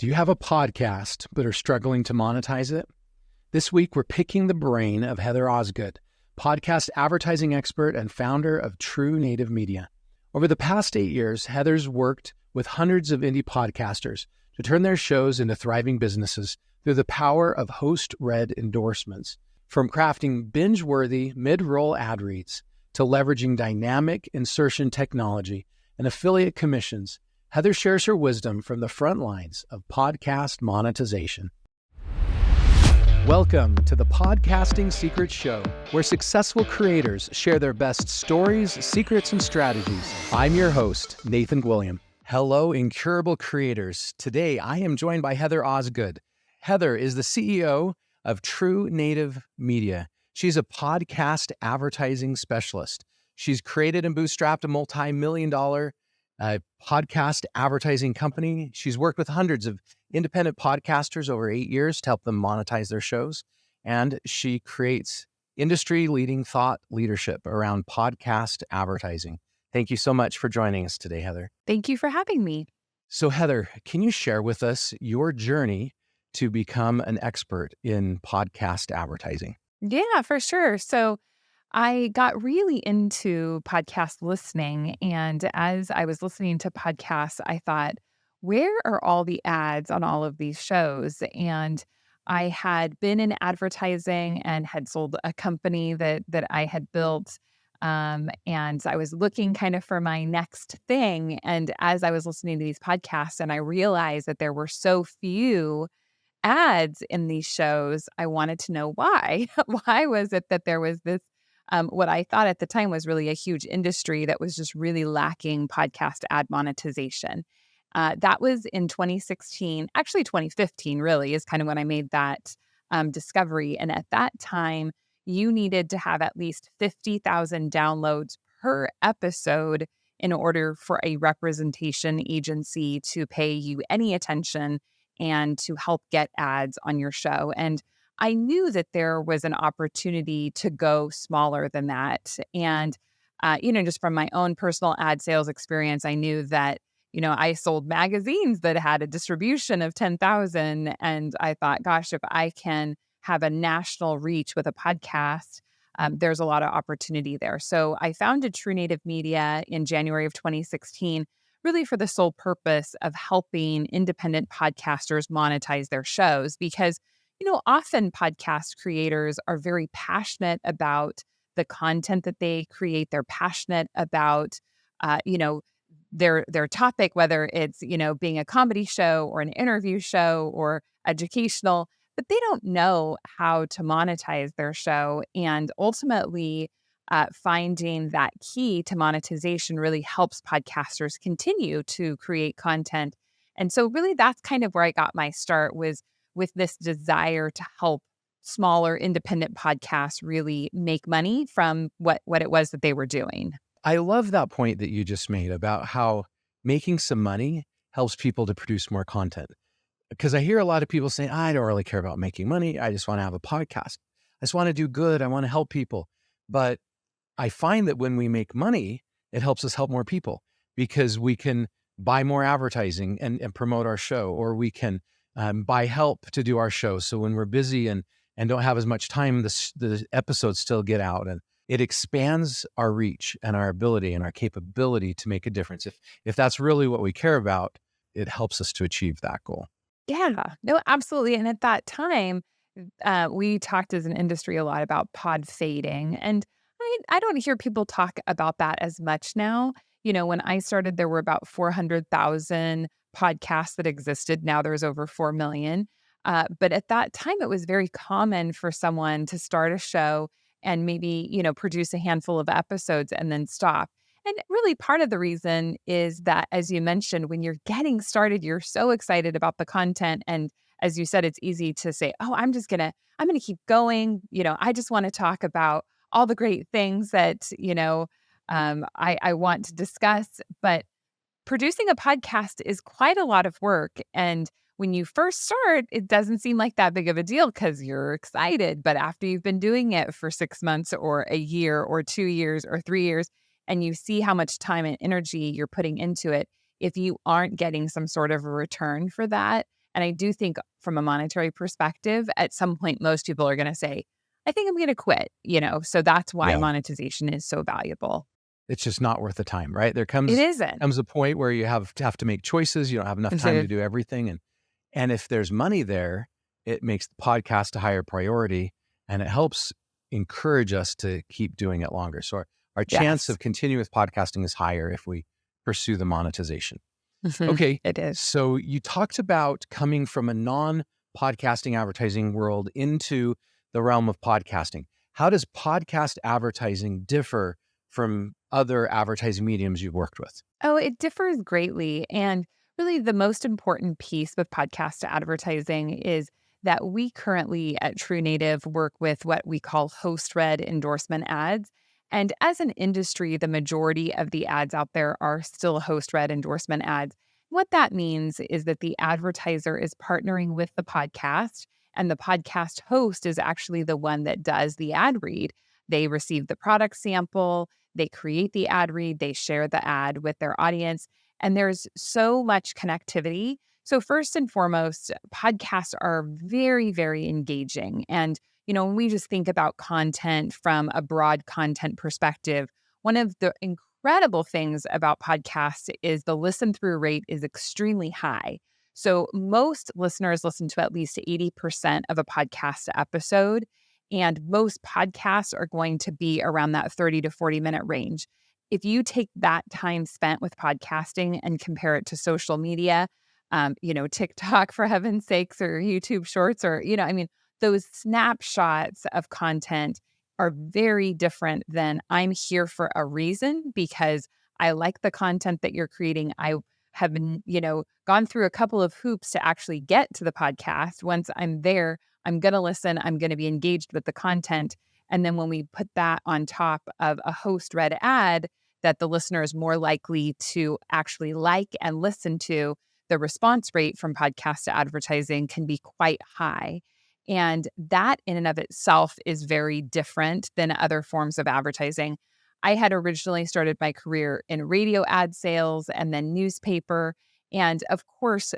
Do you have a podcast but are struggling to monetize it? This week, we're picking the brain of Heather Osgood, podcast advertising expert and founder of True Native Media. Over the past 8 years, Heather's worked with hundreds of indie podcasters to turn their shows into thriving businesses through the power of host-read endorsements. From crafting binge-worthy mid-roll ad reads to leveraging dynamic insertion technology and affiliate commissions, Heather shares her wisdom from the front lines of podcast monetization. Welcome to the Podcasting Secrets Show, where successful creators share their best stories, secrets, and strategies. I'm your host, Nathan William. Hello, incurable creators. Today, I am joined by Heather Osgood. Heather is the CEO of True Native Media. She's a podcast advertising specialist. She's created and bootstrapped a multi-million-dollar podcast advertising company. She's worked with hundreds of independent podcasters over 8 years to help them monetize their shows. And she creates industry-leading thought leadership around podcast advertising. Thank you so much for joining us today, Heather. Thank you for having me. So Heather, can you share with us your journey to become an expert in podcast advertising? Yeah, for sure. So I got really into podcast listening. And as I was listening to podcasts, I thought, where are all the ads on all of these shows? And I had been in advertising and had sold a company that I had built. And I was looking kind of for my next thing. And as I was listening to these podcasts and I realized that there were so few ads in these shows, I wanted to know why. Why was it that there was this what I thought at the time was really a huge industry that was just really lacking podcast ad monetization. That was in 2016, actually 2015 really is kind of when I made that discovery. And at that time, you needed to have at least 50,000 downloads per episode in order for a representation agency to pay you any attention and to help get ads on your show. And I knew that there was an opportunity to go smaller than that. And, just from my own personal ad sales experience, I knew that, I sold magazines that had a distribution of 10,000. And I thought, gosh, if I can have a national reach with a podcast, there's a lot of opportunity there. So I founded True Native Media in January of 2016, really for the sole purpose of helping independent podcasters monetize their shows because often podcast creators are very passionate about the content that they create. They're passionate about, their topic, whether it's, being a comedy show or an interview show or educational, but they don't know how to monetize their show. And ultimately, finding that key to monetization really helps podcasters continue to create content. And so really that's kind of where I got my start was with this desire to help smaller independent podcasts really make money from what it was that they were doing. I love that point that you just made about how making some money helps people to produce more content. Because I hear a lot of people saying, I don't really care about making money. I just want to have a podcast. I just want to do good. I want to help people. But I find that when we make money, it helps us help more people because we can buy more advertising and promote our show, or we can buy help to do our show. So when we're busy and don't have as much time, the episodes still get out, and it expands our reach and our ability and our capability to make a difference. If that's really what we care about, it helps us to achieve that goal. Yeah, no, absolutely. And at that time, we talked as an industry a lot about podfading. And I don't hear people talk about that as much now. When I started, there were about 400,000 podcasts that existed. Now there's over 4 million. But at that time, it was very common for someone to start a show and maybe, produce a handful of episodes and then stop. And really part of the reason is that, as you mentioned, when you're getting started, you're so excited about the content. And as you said, it's easy to say, oh, I'm going to keep going. I just want to talk about all the great things that, I want to discuss. But producing a podcast is quite a lot of work. And when you first start, it doesn't seem like that big of a deal because you're excited. But after you've been doing it for 6 months or a year or 2 years or 3 years, and you see how much time and energy you're putting into it, if you aren't getting some sort of a return for that, And I do think from a monetary perspective, at some point, most people are going to say, I think I'm going to quit, so that's why Yeah. monetization is so valuable. It's just not worth the time, right? There It comes isn't. a point where you have to make choices. You don't have enough time to do everything. And if there's money there, it makes the podcast a higher priority and it helps encourage us to keep doing it longer. So our chance Yes. of continuing with podcasting is higher if we pursue the monetization. Okay. It is. So you talked about coming from a non-podcasting advertising world into the realm of podcasting. How does podcast advertising differ from other advertising mediums you've worked with? Oh, it differs greatly. And really, the most important piece with podcast advertising is that we currently at True Native work with what we call host-read endorsement ads. And as an industry, the majority of the ads out there are still host-read endorsement ads. What that means is that the advertiser is partnering with the podcast, and the podcast host is actually the one that does the ad read. They receive the product sample, they create the ad read, they share the ad with their audience, and there's so much connectivity. So, first and foremost, podcasts are very, very engaging. And, when we just think about content from a broad content perspective, one of the incredible things about podcasts is the listen through rate is extremely high. So, most listeners listen to at least 80% of a podcast episode. And most podcasts are going to be around that 30 to 40-minute range. If you take that time spent with podcasting and compare it to social media, TikTok for heaven's sakes, or YouTube shorts, or, those snapshots of content are very different than I'm here for a reason because I like the content that you're creating. I have been, gone through a couple of hoops to actually get to the podcast. Once I'm there, I'm going to listen. I'm going to be engaged with the content. And then when we put that on top of a host read ad that the listener is more likely to actually like and listen to, the response rate from podcast to advertising can be quite high. And that in and of itself is very different than other forms of advertising. I had originally started my career in radio ad sales and then newspaper. And of course,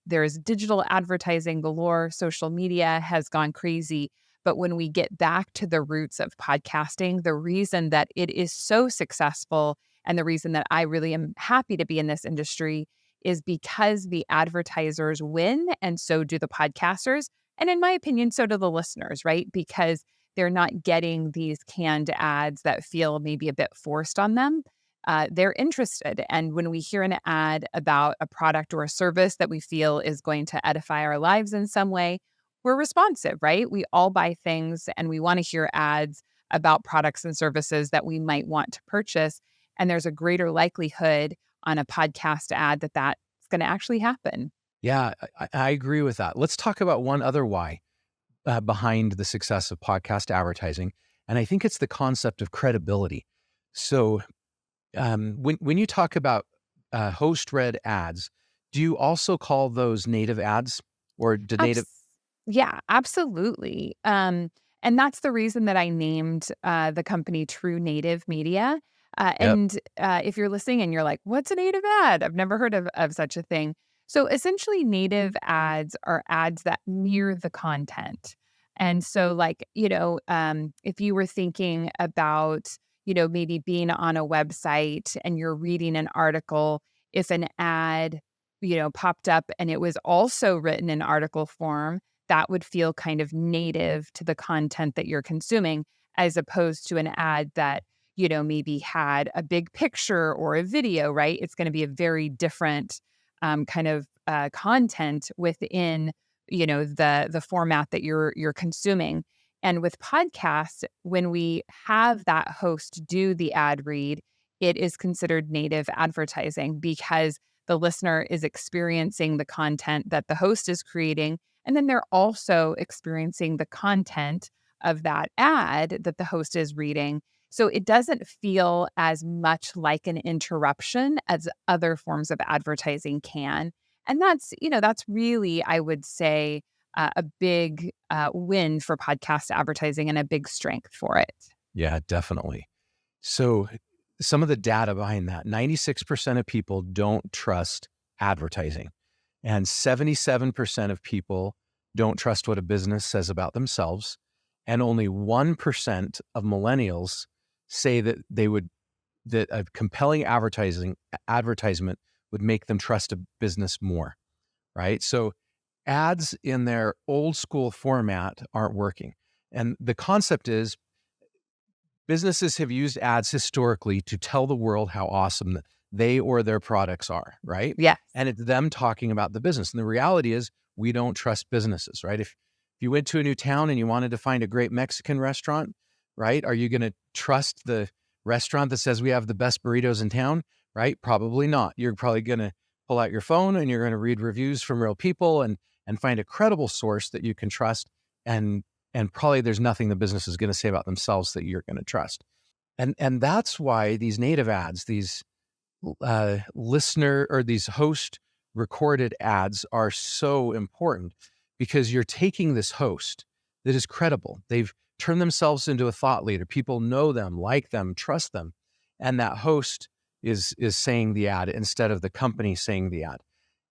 there's digital advertising galore. Social media has gone crazy. But when we get back to the roots of podcasting, the reason that it is so successful and the reason that I really am happy to be in this industry is because the advertisers win and so do the podcasters. And in my opinion, so do the listeners, right? Because they're not getting these canned ads that feel maybe a bit forced on them. They're interested. And when we hear an ad about a product or a service that we feel is going to edify our lives in some way, we're responsive, right? We all buy things and we want to hear ads about products and services that we might want to purchase. And there's a greater likelihood on a podcast ad that that's going to actually happen. Yeah, I agree with that. Let's talk about one other why behind the success of podcast advertising. And I think it's the concept of credibility. So when you talk about host-read ads, do you also call those native ads or do native? Yeah, absolutely. And that's the reason that I named the company True Native Media. Yep. If you're listening and you're like, what's a native ad? I've never heard of such a thing. So essentially, native ads are ads that mirror the content. And so, if you were thinking about, maybe being on a website and you're reading an article, if an ad, popped up and it was also written in article form, that would feel kind of native to the content that you're consuming, as opposed to an ad that, maybe had a big picture or a video, right? It's going to be a very different kind of content within, the format that you're consuming. And with podcasts, when we have that host do the ad read, it is considered native advertising because the listener is experiencing the content that the host is creating. And then they're also experiencing the content of that ad that the host is reading. So it doesn't feel as much like an interruption as other forms of advertising can. And that's really, I would say, a big win for podcast advertising and a big strength for it. Yeah, definitely. So some of the data behind that, 96% of people don't trust advertising. And 77% of people don't trust what a business says about themselves. And only 1% of millennials say that that a compelling advertisement would make them trust a business more, right? So ads in their old school format aren't working. And the concept is businesses have used ads historically to tell the world how awesome they or their products are, right? Yes. And it's them talking about the business. And the reality is we don't trust businesses, right? If you went to a new town and you wanted to find a great Mexican restaurant, right? Are you going to trust the restaurant that says we have the best burritos in town, right? Probably not. You're probably going to pull out your phone and you're going to read reviews from real people and find a credible source that you can trust, and probably there's nothing the business is going to say about themselves that you're going to trust. And that's why these native ads, these listener or these host recorded ads are so important, because you're taking this host that is credible. They've turned themselves into a thought leader. People know them, like them, trust them. And that host is saying the ad instead of the company saying the ad.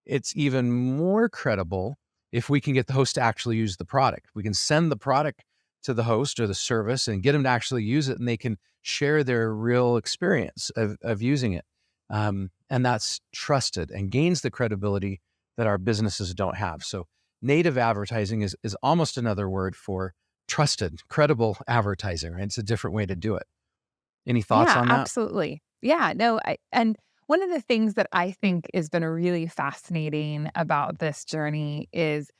It's even more credible if we can get the host to actually use the product. We can send the product to the host or the service and get them to actually use it, and they can share their real experience of using it. And that's trusted and gains the credibility that our businesses don't have. So native advertising is almost another word for trusted, credible advertising, right? It's a different way to do it. Any thoughts Yeah, on that? absolutely. Yeah, no, and one of the things that I think has been really fascinating about this journey is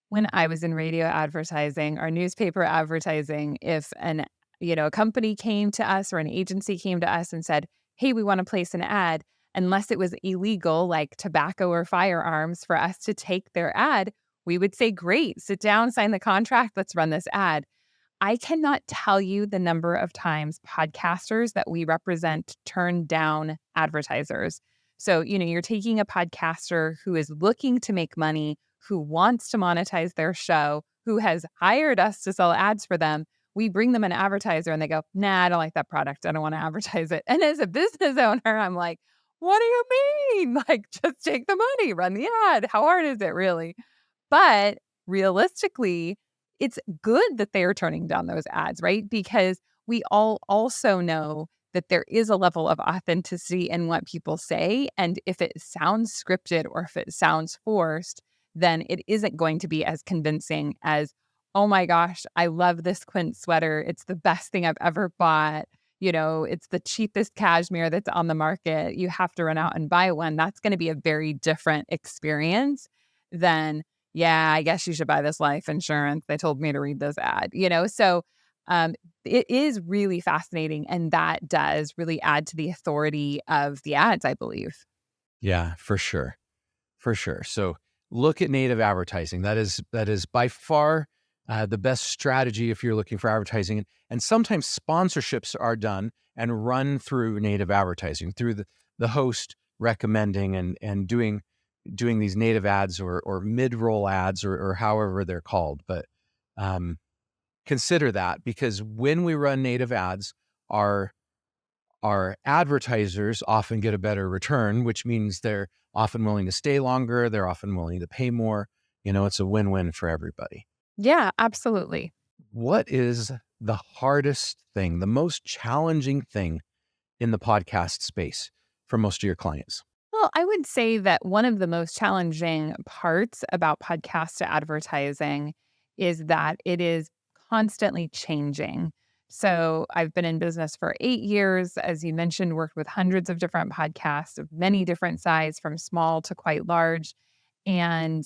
when I was in radio advertising or newspaper advertising, if a company came to us or an agency came to us and said, "Hey, we want to place an ad," unless it was illegal, like tobacco or firearms, for us to take their ad, we would say, "Great, sit down, sign the contract, let's run this ad." I cannot tell you the number of times podcasters that we represent turn down advertisers. So, you're taking a podcaster who is looking to make money, who wants to monetize their show, who has hired us to sell ads for them. We bring them an advertiser and they go, "Nah, I don't like that product. I don't want to advertise it." And as a business owner, I'm like, "What do you mean? Like, just take the money, run the ad. How hard is it really?" But realistically, it's good that they are turning down those ads, right? Because we all also know that there is a level of authenticity in what people say. And if it sounds scripted or if it sounds forced, then it isn't going to be as convincing as, "Oh my gosh, I love this Quint sweater. It's the best thing I've ever bought. It's the cheapest cashmere that's on the market. You have to run out and buy one." That's going to be a very different experience than, "Yeah, I guess you should buy this life insurance. They told me to read this ad." So it is really fascinating. And that does really add to the authority of the ads, I believe. Yeah, for sure. For sure. So look at native advertising. That is by far the best strategy if you're looking for advertising. And sometimes sponsorships are done and run through native advertising, through the host recommending and doing these native ads or mid-roll ads or however they're called. But consider that, because when we run native ads, our advertisers often get a better return, which means they're often willing to stay longer. They're often willing to pay more. It's a win-win for everybody. Yeah, absolutely. What is the hardest thing, the most challenging thing in the podcast space for most of your clients? Well, I would say that one of the most challenging parts about podcast advertising is that it is constantly changing. So I've been in business for 8 years, as you mentioned, worked with hundreds of different podcasts of many different size, from small to quite large. And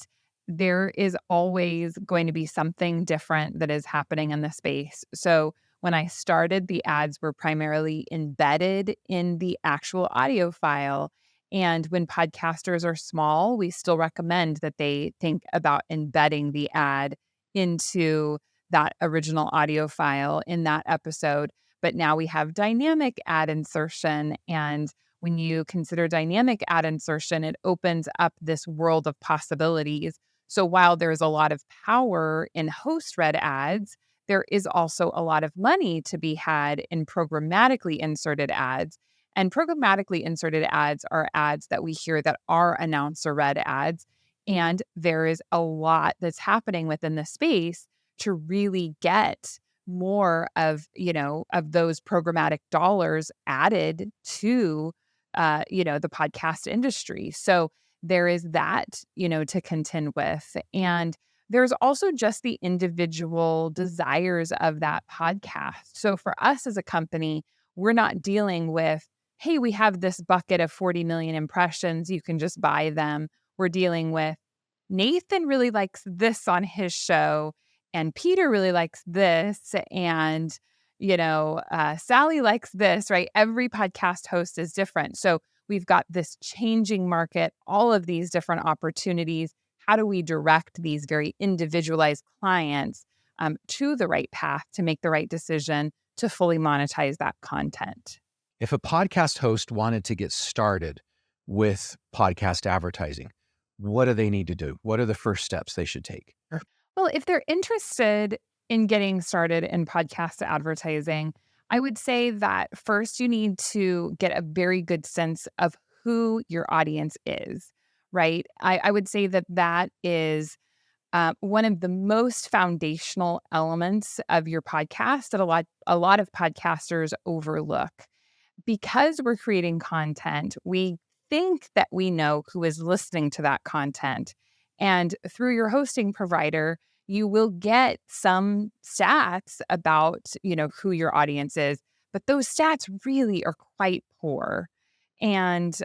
there is always going to be something different that is happening in the space. So when I started, the ads were primarily embedded in the actual audio file. And when podcasters are small, we still recommend that they think about embedding the ad into that original audio file in that episode. But now we have dynamic ad insertion. And when you consider dynamic ad insertion, it opens up this world of possibilities. So while there's a lot of power in host read ads, there is also a lot of money to be had in programmatically inserted ads. And programmatically inserted ads are ads that we hear that are announcer read ads. And there is a lot that's happening within the space to really get more of, of those programmatic dollars added to, the podcast industry. So there is that, to contend with. And there's also just the individual desires of that podcast. So for us as a company, we're not dealing with, hey, we have this bucket of 40 million impressions. You can just buy them. We're dealing with Nathan really likes this on his show, and Peter really likes this, and Sally likes this, right? Every podcast host is different. So we've got this changing market, all of these different opportunities. How do we direct these very individualized clients to the right path to make the right decision to fully monetize that content? If a podcast host wanted to get started with podcast advertising, what do they need to do? What are the first steps they should take? Well, if they're interested in getting started in podcast advertising, I would say that first you need to get a very good sense of who your audience is, right? I would say that that is one of the most foundational elements of your podcast that a lot of podcasters overlook. Because we're creating content, we think that we know who is listening to that content. And through your hosting provider, you will get some stats about, who your audience is, but those stats really are quite poor. And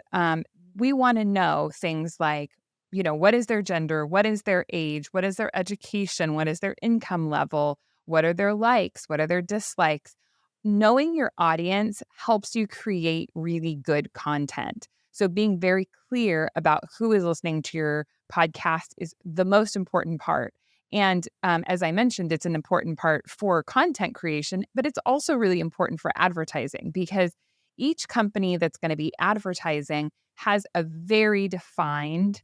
we want to know things like, what is their gender? What is their age? What is their education? What is their income level? What are their likes? What are their dislikes? Knowing your audience helps you create really good content. So being very clear about who is listening to your podcast is the most important part. And as I mentioned, it's an important part for content creation, but it's also really important for advertising because each company that's going to be advertising has a very defined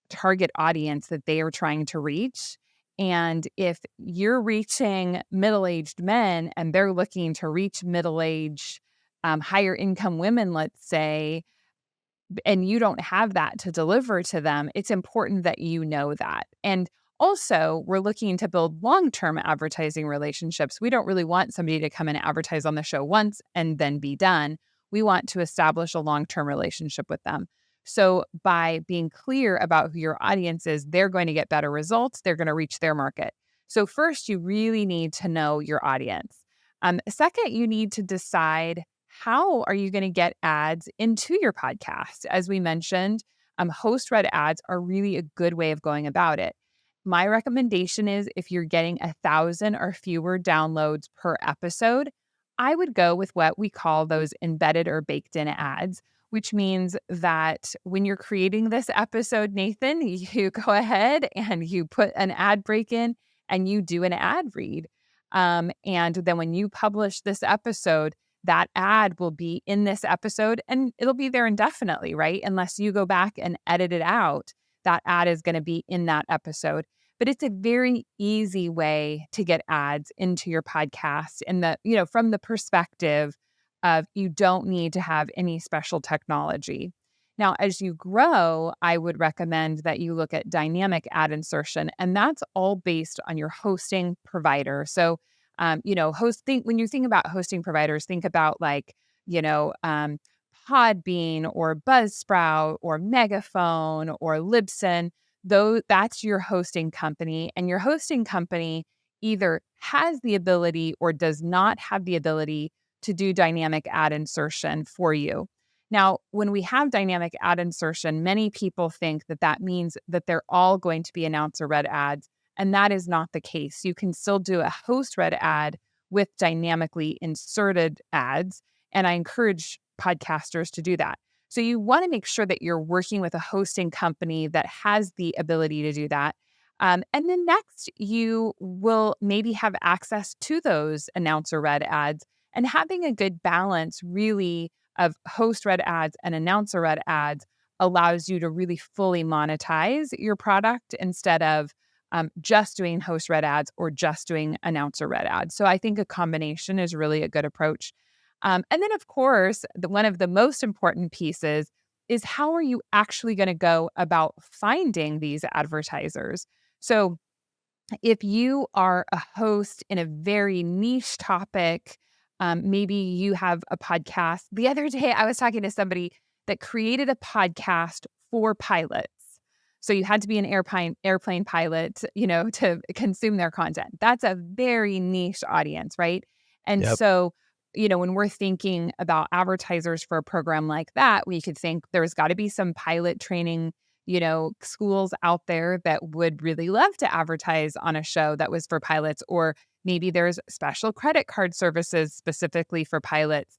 target audience that they are trying to reach. And if you're reaching middle-aged men and they're looking to reach middle-aged, higher income women, let's say, and you don't have that to deliver to them, it's important that you know that. And also, we're looking to build long-term advertising relationships. We don't really want somebody to come and advertise on the show once and then be done. We want to establish a long-term relationship with them. So by being clear about who your audience is, they're going to get better results. They're going to reach their market. So first, you really need to know your audience. Second, you need to decide how are you going to get ads into your podcast. As we mentioned, host-read ads are really a good way of going about it. My recommendation is if you're getting 1,000 or fewer downloads per episode, I would go with what we call those embedded or baked in ads, which means that when you're creating this episode, Nathan, you go ahead and you put an ad break in and you do an ad read. And then when you publish this episode, that ad will be in this episode and it'll be there indefinitely, right? Unless you go back and edit it out, that ad is going to be in that episode. But it's a very easy way to get ads into your podcast and from the perspective of you don't need to have any special technology. Now, as you grow, I would recommend that you look at dynamic ad insertion, and that's all based on your hosting provider. So, when you think about hosting providers, think about Podbean or Buzzsprout or Megaphone or Libsyn. Though that's your hosting company, and your hosting company either has the ability or does not have the ability to do dynamic ad insertion for you. Now, when we have dynamic ad insertion, many people think that that means that they're all going to be announcer-read ads, and that is not the case. You can still do a host-read ad with dynamically inserted ads, and I encourage podcasters to do that. So you want to make sure that you're working with a hosting company that has the ability to do that. And then next, you will maybe have access to those announcer-read ads, and having a good balance really of host-read ads and announcer-read ads allows you to really fully monetize your product instead of just doing host-read ads or just doing announcer-read ads. So I think a combination is really a good approach. And then, of course, one of the most important pieces is how are you actually going to go about finding these advertisers? So if you are a host in a very niche topic, maybe you have a podcast. The other day, I was talking to somebody that created a podcast for pilots. So you had to be an airplane pilot, to consume their content. That's a very niche audience, right? And Yep. so, when we're thinking about advertisers for a program like that, we could think there's got to be some pilot training schools out there that would really love to advertise on a show that was for pilots, or maybe there's special credit card services specifically for pilots.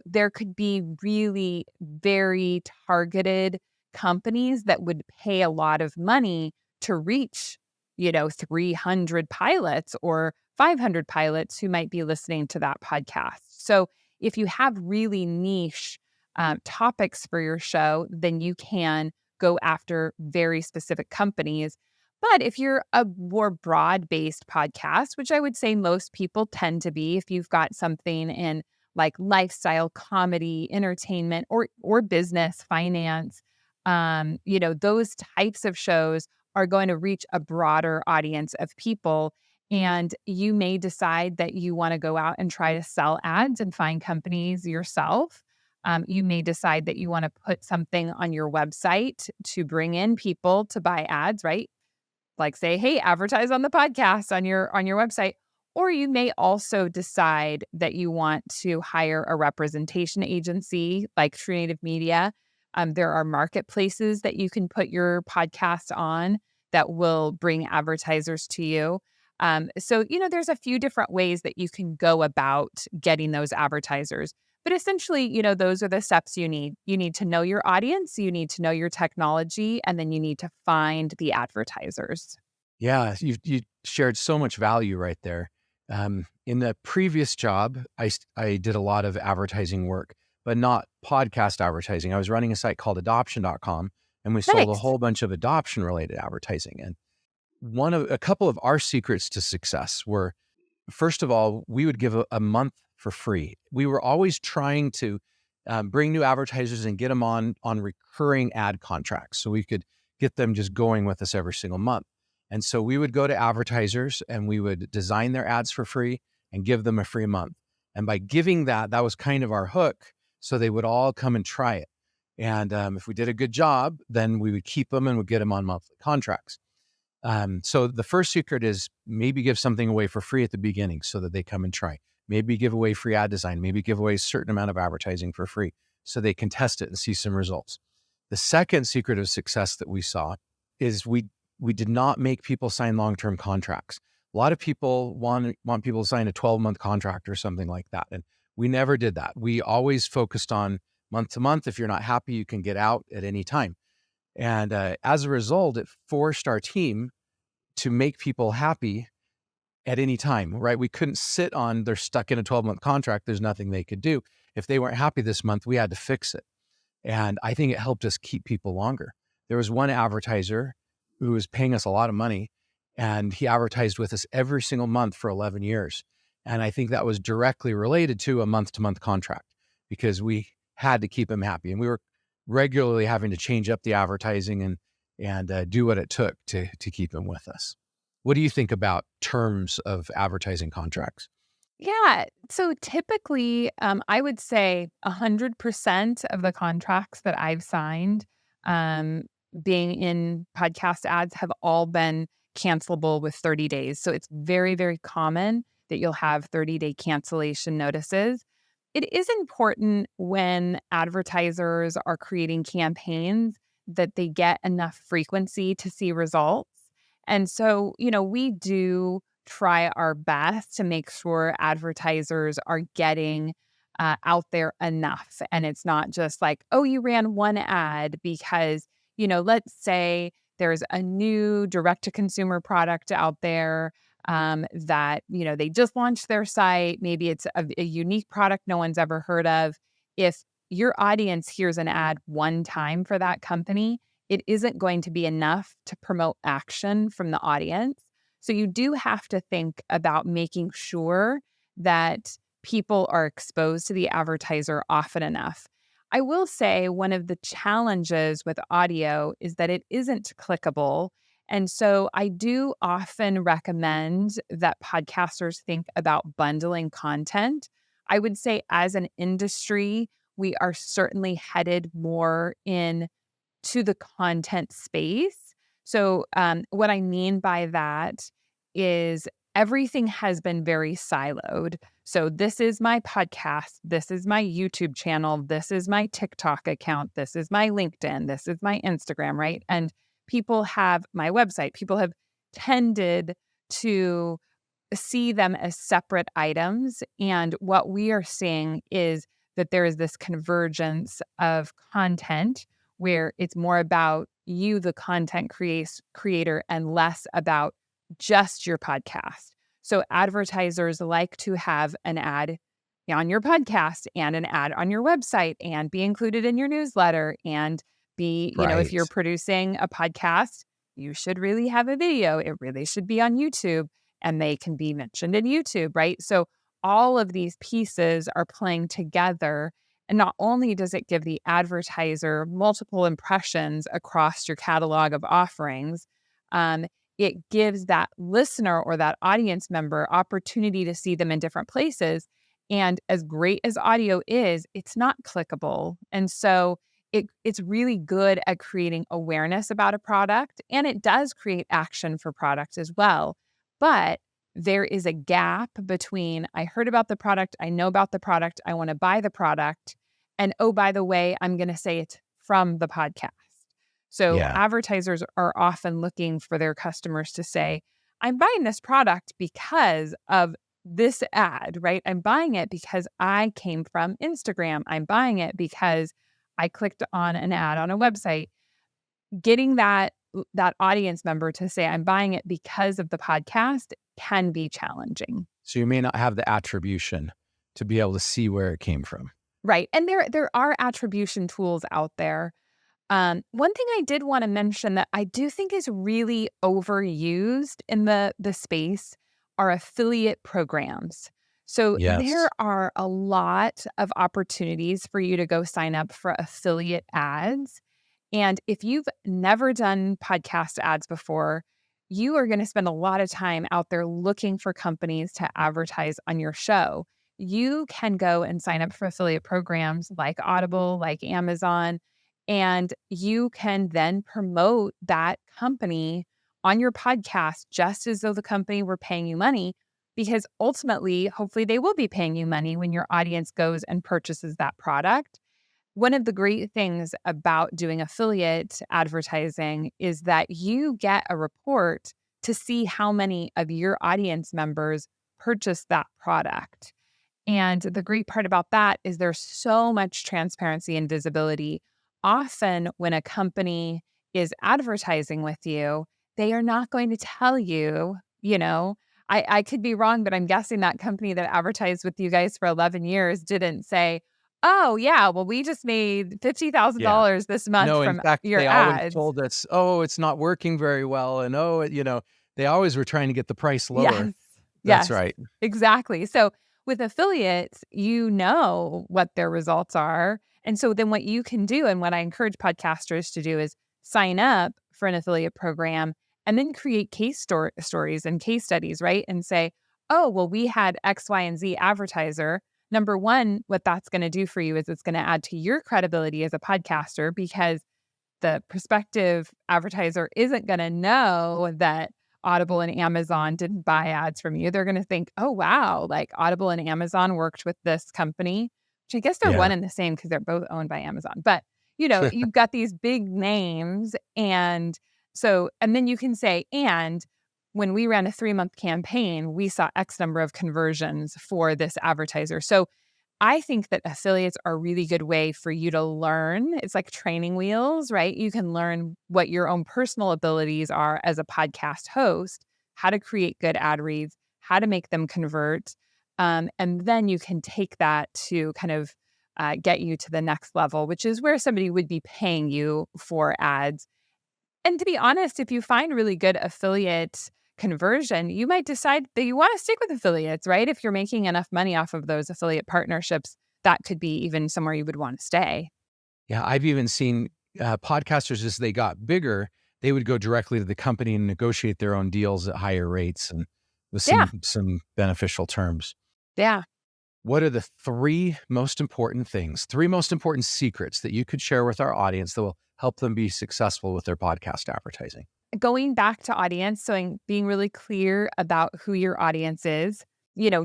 There could be really very targeted companies that would pay a lot of money to reach, 300 pilots or 500 pilots who might be listening to that podcast. So if you have really niche topics for your show, then you can go after very specific companies. But if you're a more broad-based podcast, which I would say most people tend to be, if you've got something in like lifestyle, comedy, entertainment, or business, finance, those types of shows are going to reach a broader audience of people. And you may decide that you want to go out and try to sell ads and find companies yourself. You may decide that you want to put something on your website to bring in people to buy ads, right? Like say, hey, advertise on the podcast on your website. Or you may also decide that you want to hire a representation agency like Creative Media. There are marketplaces that you can put your podcast on that will bring advertisers to you. So, there's a few different ways that you can go about getting those advertisers. But essentially, those are the steps you need. You need to know your audience, you need to know your technology, and then you need to find the advertisers. Yeah, you shared so much value right there. In the previous job, I did a lot of advertising work, but not podcast advertising. I was running a site called adoption.com, and we sold a Nice. whole bunch of adoption related advertising. And a couple of our secrets to success were, first of all, we would give a month for free. We were always trying to bring new advertisers and get them on recurring ad contracts so we could get them just going with us every single month. And so we would go to advertisers and we would design their ads for free and give them a free month. And by giving that was kind of our hook. So they would all come and try it. And if we did a good job, then we would keep them and would get them on monthly contracts. So the first secret is maybe give something away for free at the beginning so that they come and try. Maybe give away free ad design, maybe give away a certain amount of advertising for free so they can test it and see some results. The second secret of success that we saw is we did not make people sign long-term contracts. A lot of people want people to sign a 12-month contract or something like that. And we never did that. We always focused on month to month. If you're not happy, you can get out at any time. And as a result, it forced our team to make people happy at any time, right? We couldn't sit on, they're stuck in a 12-month contract. There's nothing they could do. If they weren't happy this month, we had to fix it. And I think it helped us keep people longer. There was one advertiser who was paying us a lot of money, and he advertised with us every single month for 11 years. And I think that was directly related to a month-to-month contract because we had to keep him happy. And we were regularly having to change up the advertising and do what it took to keep him with us. What do you think about terms of advertising contracts? Yeah. So typically, I would say 100% of the contracts that I've signed, um, being in podcast ads, have all been cancelable with 30 days. So it's very, very common that you'll have 30-day cancellation notices. It is important when advertisers are creating campaigns that they get enough frequency to see results. And so, we do try our best to make sure advertisers are getting out there enough. And it's not just like, oh, you ran one ad because, let's say there's a new direct to consumer product out there that, they just launched their site. Maybe it's a unique product no one's ever heard of. If your audience hears an ad one time for that company, it isn't going to be enough to promote action from the audience. So you do have to think about making sure that people are exposed to the advertiser often enough. I will say one of the challenges with audio is that it isn't clickable. And so I do often recommend that podcasters think about bundling content. I would say as an industry, we are certainly headed more in to the content space. So, what I mean by that is everything has been very siloed. So, this is my podcast, this is my YouTube channel, this is my TikTok account, this is my LinkedIn, this is my Instagram, right? And people have my website, people have tended to see them as separate items. And what we are seeing is that there is this convergence of content where it's more about you, the content creator, and less about just your podcast. So advertisers like to have an ad on your podcast and an ad on your website and be included in your newsletter and if you're Right. producing a podcast, you should really have a video. It really should be on YouTube and they can be mentioned in YouTube, right? So all of these pieces are playing together. And not only does it give the advertiser multiple impressions across your catalog of offerings, um, it gives that listener or that audience member opportunity to see them in different places. And as great as audio is, it's not clickable. And so it's really good at creating awareness about a product, and it does create action for product as well. But there is a gap between I heard about the product, I know about the product, I want to buy the product, and oh, by the way, I'm going to say it's from the podcast. So Yeah. advertisers are often looking for their customers to say, I'm buying this product because of this ad, right? I'm buying it because I came from Instagram. I'm buying it because I clicked on an ad on a website. Getting that audience member to say, I'm buying it because of the podcast can be challenging. So you may not have the attribution to be able to see where it came from. Right. And there are attribution tools out there. One thing I did want to mention that I do think is really overused in the space are affiliate programs. So there Yes. are a lot of opportunities for you to go sign up for affiliate ads. And if you've never done podcast ads before, you are going to spend a lot of time out there looking for companies to advertise on your show. You can go and sign up for affiliate programs like Audible, like Amazon, and you can then promote that company on your podcast just as though the company were paying you money, because ultimately, hopefully, they will be paying you money when your audience goes and purchases that product. One of the great things about doing affiliate advertising is that you get a report to see how many of your audience members purchase that product. And the great part about that is there's so much transparency and visibility. Often, when a company is advertising with you, they are not going to tell you, I could be wrong, but I'm guessing that company that advertised with you guys for 11 years didn't say, oh, yeah, well, we just made Yeah. $50,000 this month No, in from fact, your they always ads. told us, "Oh, it's not working very well," and, they always were trying to get the price lower. Yes. That's Yes, right. exactly. So with affiliates, you know what their results are. And so then what you can do, and what I encourage podcasters to do, is sign up for an affiliate program and then create stories and case studies, right? And say, oh, well, we had X, Y, and Z advertiser. Number one, what that's going to do for you is it's going to add to your credibility as a podcaster, because the prospective advertiser isn't going to know that Audible and Amazon didn't buy ads from you. They're going to think, oh, wow, like Audible and Amazon worked with this company, which I guess they're Yeah. one and the same because they're both owned by Amazon. But, you've got these big names. And then you can say, and when we ran a 3-month campaign, we saw X number of conversions for this advertiser. So I think that affiliates are a really good way for you to learn. It's like training wheels, right? You can learn what your own personal abilities are as a podcast host, how to create good ad reads, how to make them convert. And then you can take that to kind of get you to the next level, which is where somebody would be paying you for ads. And to be honest, if you find really good affiliate conversion, you might decide that you want to stick with affiliates, right? If you're making enough money off of those affiliate partnerships, that could be even somewhere you would want to stay. Yeah, I've even seen podcasters as they got bigger, they would go directly to the company and negotiate their own deals at higher rates and with Yeah. some beneficial terms. Yeah. What are the three most important secrets that you could share with our audience that will help them be successful with their podcast advertising? Going back to audience, so being really clear about who your audience is,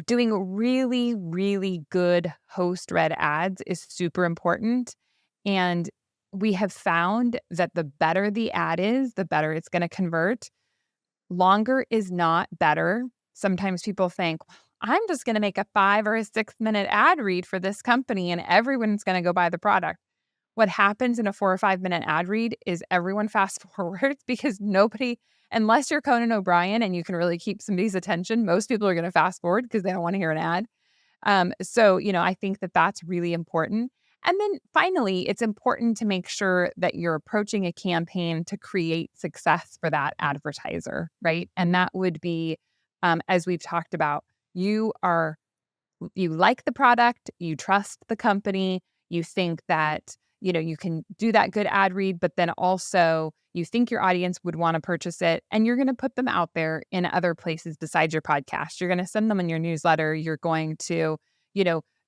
doing really, really good host-read ads is super important. And we have found that the better the ad is, the better it's going to convert. Longer is not better. Sometimes people think, "Well, I'm just going to make a 5 or a 6-minute ad read for this company and everyone's going to go buy the product." What happens in a 4 or 5-minute ad read is everyone fast forwards because nobody, unless you're Conan O'Brien and you can really keep somebody's attention, most people are going to fast forward because they don't want to hear an ad. I think that that's really important. And then finally, it's important to make sure that you're approaching a campaign to create success for that advertiser, right? And that would be, as we've talked about, you like the product, you trust the company, you think that, you can do that good ad read, but then also you think your audience would want to purchase it and you're going to put them out there in other places besides your podcast. You're going to send them in your newsletter. You're going to,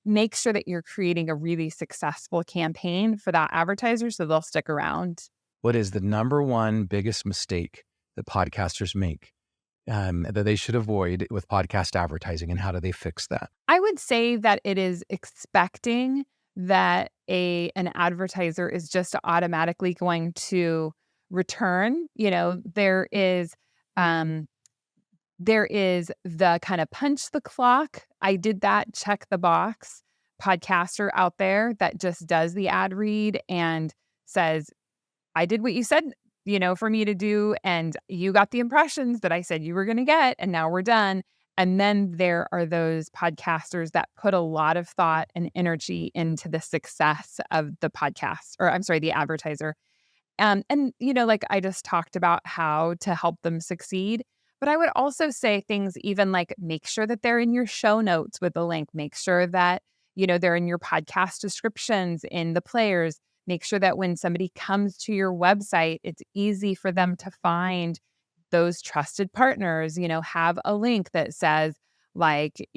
make sure that you're creating a really successful campaign for that advertiser so they'll stick around. What is the number one biggest mistake that podcasters make that they should avoid with podcast advertising, and how do they fix that? I would say that it is expecting that an advertiser is just automatically going to return. There is the kind of punch the clock. I did that, check the box podcaster out there that just does the ad read and says, I did what you said, for me to do. And you got the impressions that I said you were going to get. And now we're done. And then there are those podcasters that put a lot of thought and energy into the success of the podcast, or I'm sorry, the advertiser. Like I just talked about how to help them succeed. But I would also say things even like make sure that they're in your show notes with a link. Make sure that, they're in your podcast descriptions in the players. Make sure that when somebody comes to your website, it's easy for them to find those trusted partners. Have a link that says like,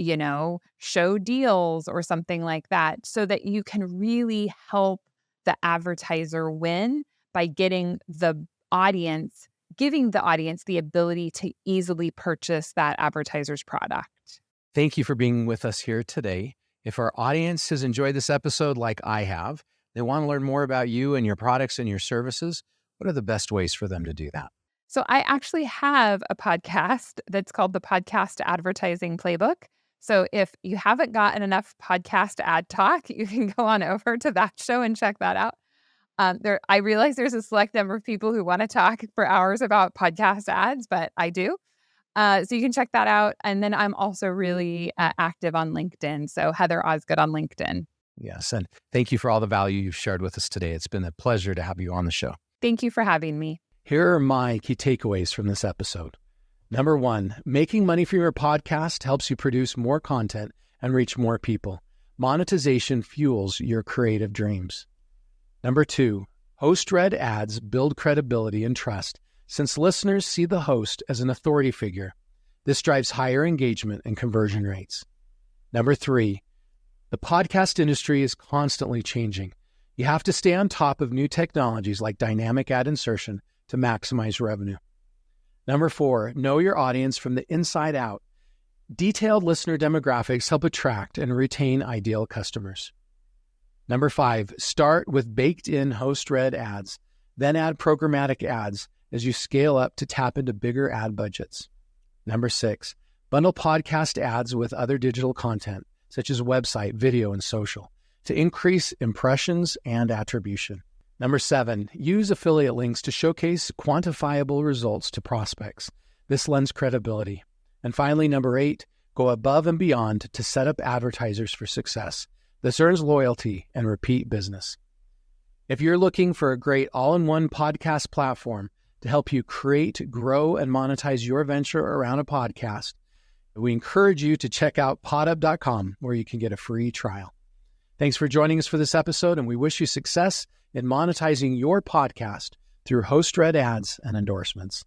show deals or something like that so that you can really help the advertiser win by giving the audience the ability to easily purchase that advertiser's product. Thank you for being with us here today. If our audience has enjoyed this episode like I have, they want to learn more about you and your products and your services, what are the best ways for them to do that? So I actually have a podcast that's called the Podcast Advertising Playbook. So if you haven't gotten enough podcast ad talk, you can go on over to that show and check that out. I realize there's a select number of people who want to talk for hours about podcast ads, but I do. So you can check that out. And then I'm also really active on LinkedIn. So Heather Osgood on LinkedIn. Yes. And thank you for all the value you've shared with us today. It's been a pleasure to have you on the show. Thank you for having me. Here are my key takeaways from this episode. Number 1, making money from your podcast helps you produce more content and reach more people. Monetization fuels your creative dreams. Number 2, host-read ads build credibility and trust since listeners see the host as an authority figure. This drives higher engagement and conversion rates. Number 3, the podcast industry is constantly changing. You have to stay on top of new technologies like dynamic ad insertion to maximize revenue. Number 4, know your audience from the inside out. Detailed listener demographics help attract and retain ideal customers. Number 5, start with baked-in host-read ads, then add programmatic ads as you scale up to tap into bigger ad budgets. Number 6, bundle podcast ads with other digital content, such as website, video, and social, to increase impressions and attribution. Number 7, use affiliate links to showcase quantifiable results to prospects. This lends credibility. And finally, number 8, go above and beyond to set up advertisers for success. This earns loyalty and repeat business. If you're looking for a great all-in-one podcast platform to help you create, grow, and monetize your venture around a podcast, we encourage you to check out podup.com where you can get a free trial. Thanks for joining us for this episode, and we wish you success in monetizing your podcast through host-read ads and endorsements.